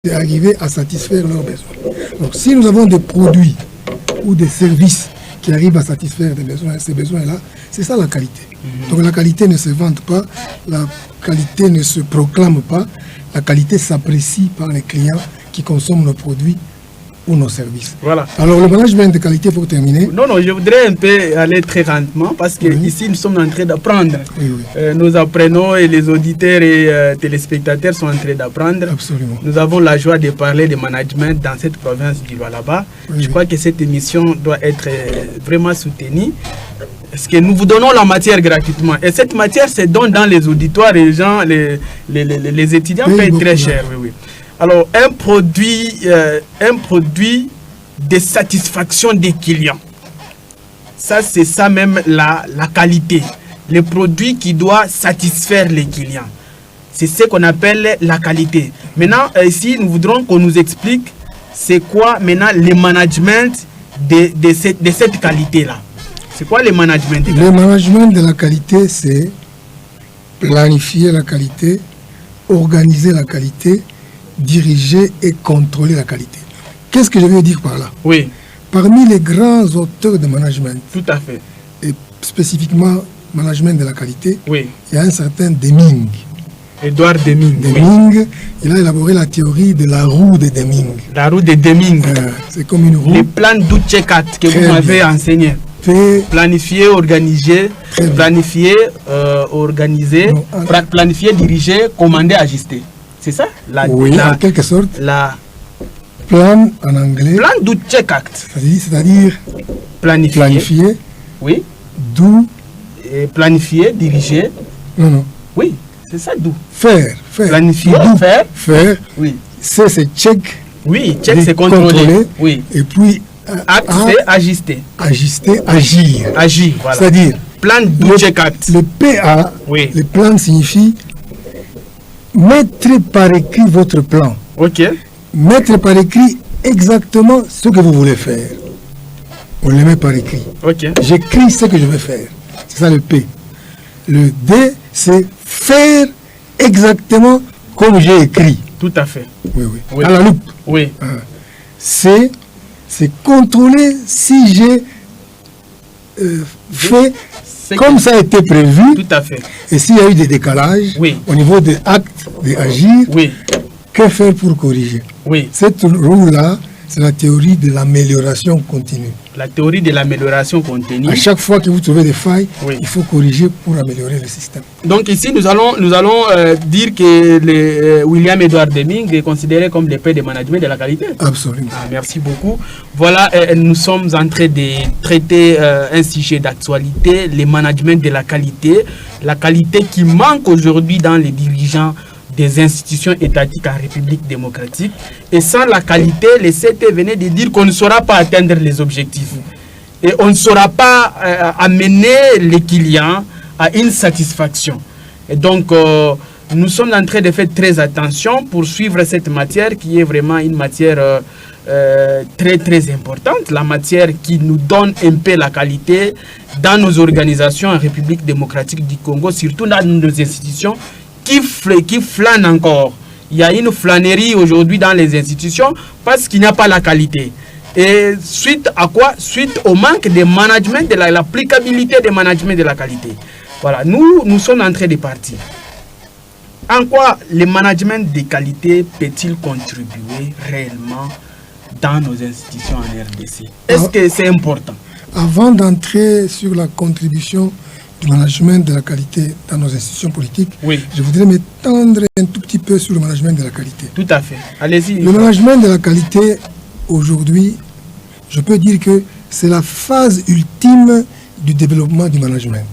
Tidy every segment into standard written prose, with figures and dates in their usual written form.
d'arriver à satisfaire leurs besoins. Donc si nous avons des produits ou des services qui arrivent à satisfaire des besoins, ces besoins-là, c'est ça la qualité. Donc la qualité ne se vante pas, la qualité ne se proclame pas, la qualité s'apprécie par les clients qui consomment nos produits ou nos services. Voilà. Alors le management de qualité, pour terminer. Non, je voudrais un peu aller très lentement parce que ici nous sommes en train d'apprendre. Nous apprenons et les auditeurs et téléspectateurs sont en train d'apprendre. Absolument. Nous avons la joie de parler de management dans cette province du Lualaba. Je crois que cette émission doit être vraiment soutenue. Parce que nous vous donnons la matière gratuitement. Et cette matière se donne dans les auditoires et les étudiants payent très cher. Alors, un produit de satisfaction des clients. Ça, c'est ça même la qualité. Le produit qui doit satisfaire les clients. C'est ce qu'on appelle la qualité. Maintenant, ici, nous voudrons qu'on nous explique c'est quoi maintenant le management de cette qualité-là. C'est quoi le management de la qualité? Le management de la qualité, c'est planifier la qualité, organiser la qualité, diriger et contrôler la qualité. Qu'est-ce que je veux dire par là? Oui. Parmi les grands auteurs de management, tout à fait, et spécifiquement management de la qualité, oui, il y a un certain Deming. Edouard Deming. Deming, il a élaboré la théorie de la roue de Deming. La roue de Deming. C'est comme une roue. Les plans d'Utchekat que vous m'avez enseigné. Planifier, organiser, planifier, organiser, planifier, diriger, commander, ajuster. C'est ça? Oui, en quelque sorte. Plan en anglais. Plan d'Utchekat. C'est-à-dire planifier. Oui. Do. Planifier, diriger. Non. Oui, c'est ça, do. Faire. Planifier, faire. Oui. C'est check. Oui, check, c'est contrôler. Oui. Et puis acte, c'est ajuster. Ajuster, agir. Agir, voilà. C'est-à-dire, plan d'Utchekat. Le PA, oui, le plan signifie mettre par écrit votre plan. Ok. Mettre par écrit exactement ce que vous voulez faire. On le met par écrit. Ok. J'écris ce que je veux faire. C'est ça le P. Le D, c'est faire exactement comme j'ai écrit. Tout à fait. Oui. À la loupe. Oui. C, c'est contrôler si j'ai fait comme ça a été prévu. Tout à fait. Et s'il y a eu des décalages au niveau des actes d'agir, que faire pour corriger? Cette roue-là, c'est la théorie de l'amélioration continue. La théorie de l'amélioration continue. À chaque fois que vous trouvez des failles, il faut corriger pour améliorer le système. Donc ici, nous allons dire que William Edouard Deming est considéré comme le père de management de la qualité. Absolument. Merci beaucoup. Voilà, nous sommes en train de traiter un sujet d'actualité, le management de la qualité qui manque aujourd'hui dans les dirigeants des institutions étatiques en République démocratique. Et sans la qualité, les CT venaient de dire qu'on ne saura pas atteindre les objectifs. Et on ne saura pas amener les clients à une satisfaction. Et donc, nous sommes en train de faire très attention pour suivre cette matière qui est vraiment une matière très, très importante. La matière qui nous donne un peu la qualité dans nos organisations en République démocratique du Congo, surtout dans nos institutions, qui flâne encore. Il y a une flânerie aujourd'hui dans les institutions parce qu'il n'y a pas la qualité. Et suite à quoi? Suite au manque de management, de l'applicabilité des management de la qualité. Voilà, nous sommes en train de partir. En quoi le management de qualité peut-il contribuer réellement dans nos institutions en RDC? Est-ce que c'est important? Avant d'entrer sur la contribution du management de la qualité dans nos institutions politiques, je voudrais m'étendre un tout petit peu sur le management de la qualité. Tout à fait. Allez-y. Le management de la qualité, aujourd'hui, je peux dire que c'est la phase ultime du développement du management.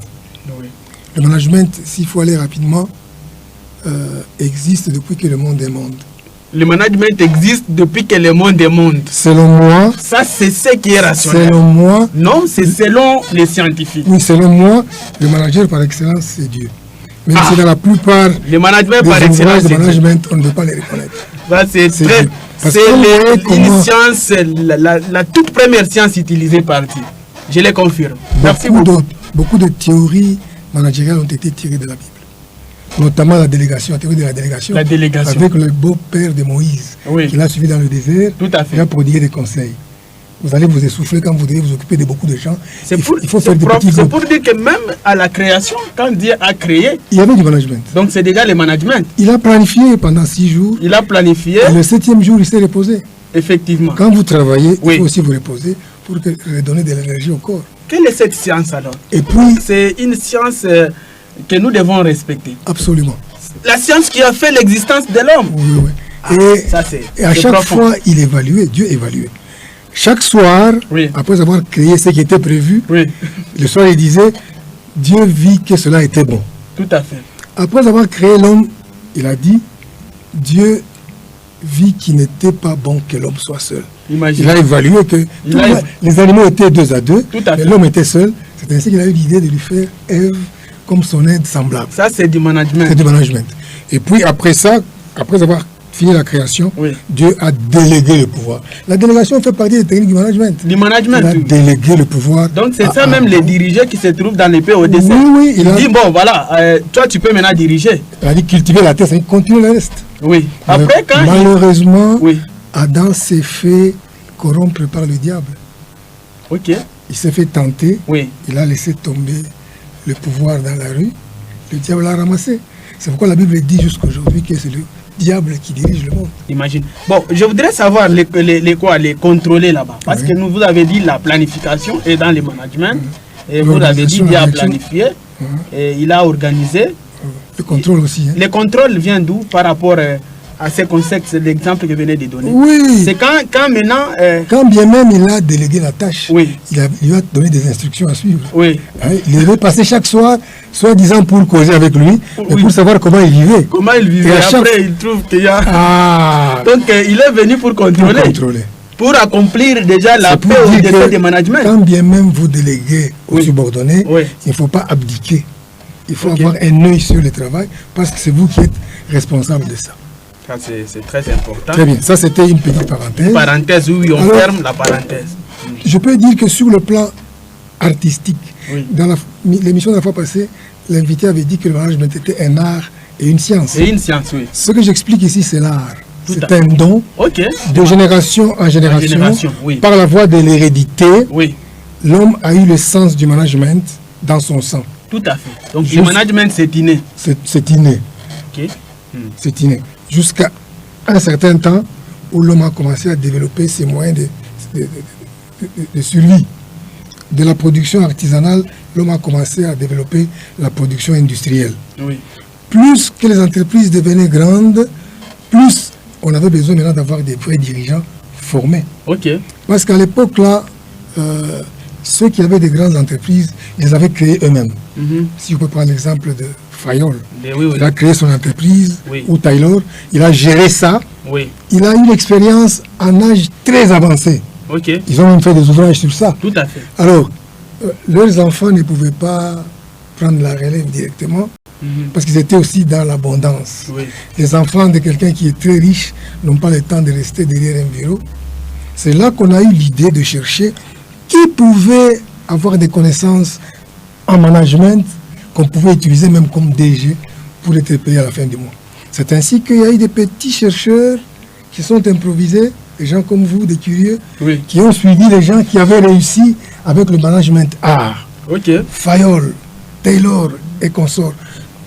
Le management, s'il faut aller rapidement, existe depuis que le monde est monde. Le management existe depuis que le monde est monde. Selon moi. Ça, c'est ce qui est rationnel. Selon moi. Non, c'est selon les scientifiques. Oui, selon moi, le manager par excellence, c'est Dieu. Même si dans la plupart le management par excellence, de management, on ne peut pas les reconnaître. C'est science, la toute première science utilisée par Dieu. Je le confirme. Merci beaucoup. Beaucoup de théories managériales ont été tirées de la Bible. notamment la délégation, la théorie de la délégation. La délégation. Avec le beau-père de Moïse, qui l'a suivi dans le désert. Tout à fait. Il a prodigué des conseils. Vous allez vous essouffler quand vous devez vous occuper de beaucoup de gens. Il faut faire des petits groupes. C'est pour dire que même à la création, quand Dieu a créé, il y avait du management. Donc c'est déjà le management. Il a planifié pendant 6 jours. Il a planifié. Et le 7e jour, il s'est reposé. Effectivement. Quand vous travaillez, il faut aussi vous reposer pour redonner de l'énergie au corps. Quelle est cette science alors? Et puis, c'est une science que nous devons respecter. Absolument. La science qui a fait l'existence de l'homme. Oui, oui. Et à chaque fois, il évaluait, Dieu évaluait. Chaque soir, après avoir créé ce qui était prévu, le soir, il disait, Dieu vit que cela était bon. Tout à fait. Après avoir créé l'homme, il a dit, Dieu vit qu'il n'était pas bon que l'homme soit seul. Imagine. Il a évalué que les animaux étaient 2 à 2, mais l'homme était seul. C'est ainsi qu'il a eu l'idée de lui faire Ève comme son aide semblable. Ça, c'est du management. C'est du management. Et puis après ça, après avoir fini la création, Dieu a délégué le pouvoir. La délégation fait partie des techniques du management. Du management. Il a délégué le pouvoir. Donc c'est ça même les dirigeants qui se trouvent dans les PODC. Oui, il dit, bon voilà, toi tu peux maintenant diriger. Il a dit cultiver la terre, c'est continuer le reste. Oui. Après quand malheureusement, Adam s'est fait corrompre par le diable. Ok. Il s'est fait tenter. Oui. Il a laissé tomber le pouvoir dans la rue. Le diable l'a ramassé. C'est pourquoi la Bible dit jusqu'aujourd'hui que c'est le diable qui dirige le monde. Imagine. Bon, je voudrais savoir les contrôler là-bas. Parce que vous avez dit la planification est dans le management. Et vous avez dit Dieu a planifié. Et il a organisé. Le contrôle aussi. Le contrôle vient d'où par rapport à ces concepts, c'est l'exemple que vous venez de donner. Oui. C'est quand maintenant... Quand bien même il a délégué la tâche, il lui a donné des instructions à suivre. Oui. Il devait passer chaque soir, soi-disant pour causer avec lui, mais pour savoir comment il vivait. Comment il vivait. Et après, il trouve qu'il y a... Donc, il est venu pour contrôler. Pour accomplir déjà la paix au décès de management. Quand bien même vous déléguez aux subordonnés, il ne faut pas abdiquer. Il faut avoir un œil sur le travail, parce que c'est vous qui êtes responsable de ça. C'est très important. Très bien, ça c'était une petite parenthèse. Parenthèse, oui, on ferme la parenthèse. Je peux dire que sur le plan artistique, dans l'émission de la fois passée, l'invité avait dit que le management était un art et une science. Et une science, oui. Ce que j'explique ici, c'est l'art. C'est un don de génération en génération, par la voie de l'hérédité. L'homme a eu le sens du management dans son sang. Tout à fait. Donc le management, c'est inné. C'est inné. C'est inné. Jusqu'à un certain temps où l'homme a commencé à développer ses moyens de survie. De la production artisanale, l'homme a commencé à développer la production industrielle. Plus que les entreprises devenaient grandes, plus on avait besoin maintenant d'avoir des vrais dirigeants formés. Parce qu'à l'époque, là, ceux qui avaient des grandes entreprises, ils les avaient créées eux-mêmes. Si je peux prendre l'exemple de Fayol, il a créé son entreprise, ou Taylor, il a géré ça. Il a eu l'expérience en âge très avancé. Ils ont même fait des ouvrages sur ça. Tout à fait. Alors, leurs enfants ne pouvaient pas prendre la relève directement, parce qu'ils étaient aussi dans l'abondance. Les enfants de quelqu'un qui est très riche n'ont pas le temps de rester derrière un bureau. C'est là qu'on a eu l'idée de chercher qui pouvait avoir des connaissances en management qu'on pouvait utiliser même comme DG pour être payé à la fin du mois. C'est ainsi qu'il y a eu des petits chercheurs qui sont improvisés, des gens comme vous, des curieux, qui ont suivi les gens qui avaient réussi avec le management art. Fayol, Taylor et consorts.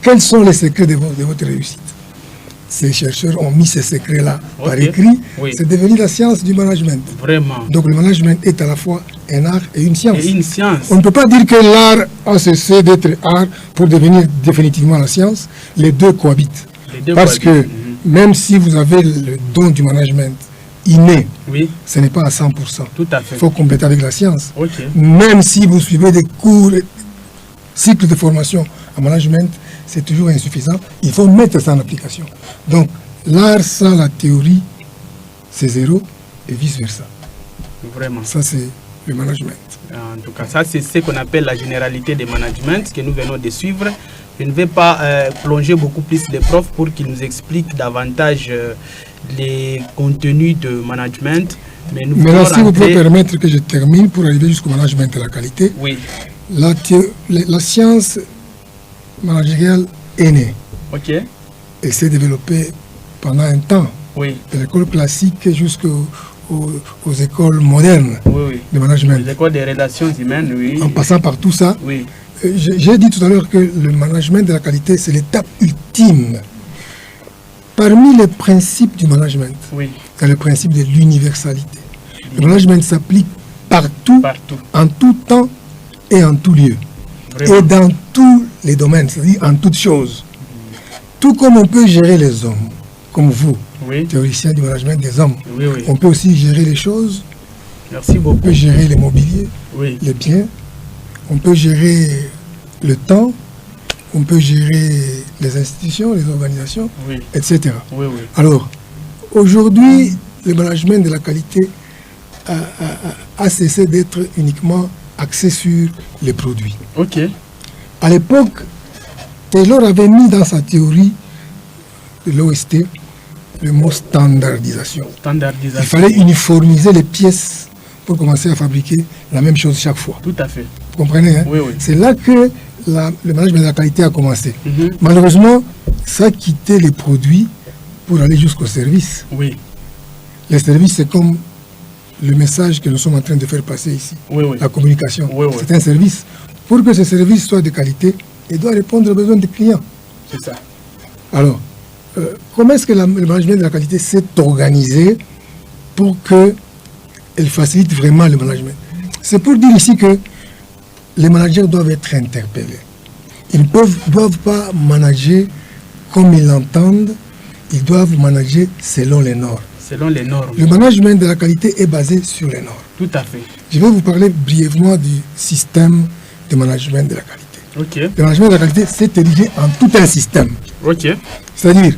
Quels sont les secrets de votre réussite? Ces chercheurs ont mis ces secrets-là par écrit. C'est devenu la science du management. Vraiment. Donc le management est à la fois un art et une science. Et une science. On ne peut pas dire que l'art a cessé d'être art pour devenir définitivement la science. Les deux cohabitent. Parce que même si vous avez le don du management inné, ce n'est pas à 100%. Tout à fait. Il faut compléter avec la science. Même si vous suivez des cours, cycles de formation en management, c'est toujours insuffisant. Il faut mettre ça en application. Donc, l'art sans la théorie, c'est zéro, et vice-versa. Vraiment. Ça, c'est le management. En tout cas, ça, c'est ce qu'on appelle la généralité des management que nous venons de suivre. Je ne vais pas plonger beaucoup plus les profs pour qu'ils nous expliquent davantage les contenus de management. Mais maintenant, si vous pouvez permettre que je termine pour arriver jusqu'au management de la qualité. La science managériale est née. Ok. Et s'est développé pendant un temps. Oui. De l'école classique jusqu'aux écoles modernes de management. Les écoles des relations humaines, oui. En passant par tout ça, oui. J'ai dit tout à l'heure que le management de la qualité, c'est l'étape ultime. Parmi les principes du management, il y a le principe de l'universalité. Le management s'applique partout, en tout temps et en tout lieu. Vraiment. Et dans tous les domaines, c'est-à-dire en toutes choses. Tout comme on peut gérer les hommes, comme vous, théoricien du management des hommes, on peut aussi gérer les choses. Merci beaucoup. On peut gérer les mobiliers, les biens, on peut gérer le temps, on peut gérer les institutions, les organisations, etc. Alors, aujourd'hui, le management de la qualité a cessé d'être uniquement axé sur les produits. À l'époque, Taylor avait mis dans sa théorie de l'OST le mot standardisation. Il fallait uniformiser les pièces pour commencer à fabriquer la même chose chaque fois. Tout à fait. Vous comprenez, hein? C'est là que le management de la qualité a commencé. Malheureusement, ça a quitté les produits pour aller jusqu'au service. Les services, c'est comme le message que nous sommes en train de faire passer ici. La communication. C'est un service. Pour que ce service soit de qualité, il doit répondre aux besoins des clients. C'est ça. Alors, comment est-ce que le management de la qualité s'est organisé pour qu'elle facilite vraiment le management? C'est pour dire ici que les managers doivent être interpellés. Ils ne doivent pas manager comme ils l'entendent, ils doivent manager selon les normes. Selon les normes. Le management de la qualité est basé sur les normes. Tout à fait. Je vais vous parler brièvement du système de management de la qualité. Le management de la qualité s'est érigé en tout un système. C'est-à-dire,